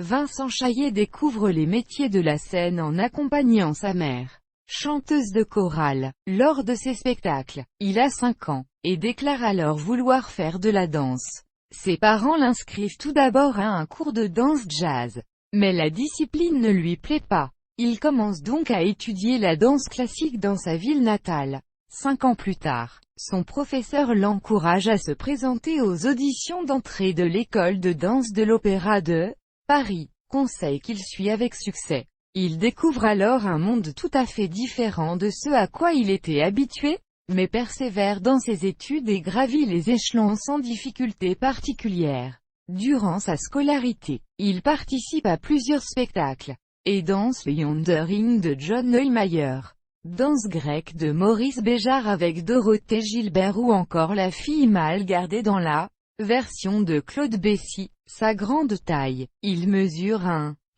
Vincent Chaillet découvre les métiers de la scène en accompagnant sa mère, chanteuse de chorale, lors de ses spectacles. Il a 5 ans, et déclare alors vouloir faire de la danse. Ses parents l'inscrivent tout d'abord à un cours de danse jazz. Mais la discipline ne lui plaît pas. Il commence donc à étudier la danse classique dans sa ville natale. 5 ans plus tard, son professeur l'encourage à se présenter aux auditions d'entrée de l'école de danse de l'Opéra de Paris, conseil qu'il suit avec succès. Il découvre alors un monde tout à fait différent de ce à quoi il était habitué, mais persévère dans ses études et gravit les échelons sans difficulté particulière. Durant sa scolarité, il participe à plusieurs spectacles, et danse le Yandering de John Neumeier, danse grecque de Maurice Béjart avec Dorothée Gilbert ou encore La fille mal gardée dans la version de Claude Bessy. Sa grande taille, il mesure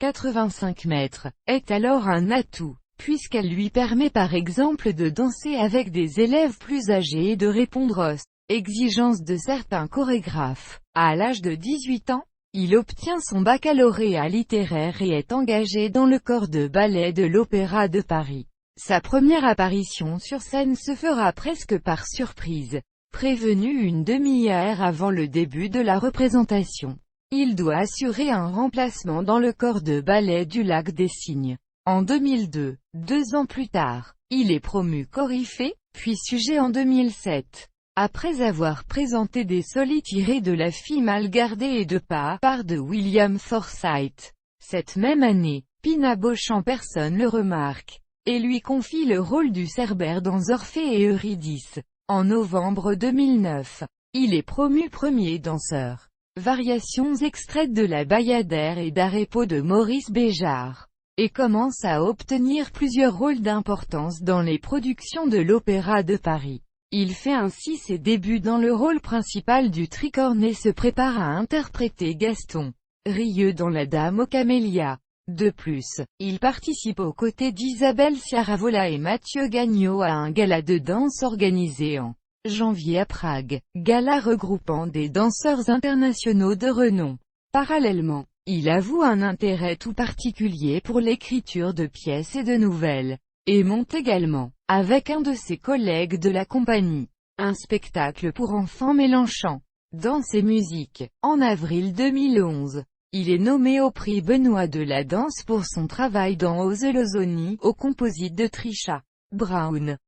1,85 m, est alors un atout, puisqu'elle lui permet par exemple de danser avec des élèves plus âgés et de répondre aux exigences de certains chorégraphes. À l'âge de 18 ans, il obtient son baccalauréat littéraire et est engagé dans le corps de ballet de l'Opéra de Paris. Sa première apparition sur scène se fera presque par surprise. Prévenu une demi-heure avant le début de la représentation, il doit assurer un remplacement dans le corps de ballet du Lac des Cygnes. En 2002, 2 ans plus tard, il est promu coryphée, puis sujet en 2007. Après avoir présenté des solis tirés de La fille mal gardée et de part de William Forsythe. Cette même année, Pina Bausch en personne le remarque, et lui confie le rôle du Cerbère dans Orphée et Eurydice. En novembre 2009, il est promu premier danseur. Variations extraites de la Bayadère et d'Arepo de Maurice Béjart, et commence à obtenir plusieurs rôles d'importance dans les productions de l'Opéra de Paris. Il fait ainsi ses débuts dans le rôle principal du Tricorne et se prépare à interpréter Gaston Rieux dans La Dame aux Camélias. De plus, il participe aux côtés d'Isabelle Sciaravola et Mathieu Gagnaud à un gala de danse organisé en janvier à Prague, gala regroupant des danseurs internationaux de renom. Parallèlement, il avoue un intérêt tout particulier pour l'écriture de pièces et de nouvelles, et monte également, avec un de ses collègues de la compagnie, un spectacle pour enfants mélangeant danse et musique. En avril 2011, il est nommé au prix Benoît de la danse pour son travail dans Ozelozoni, au composite de Trisha Brown.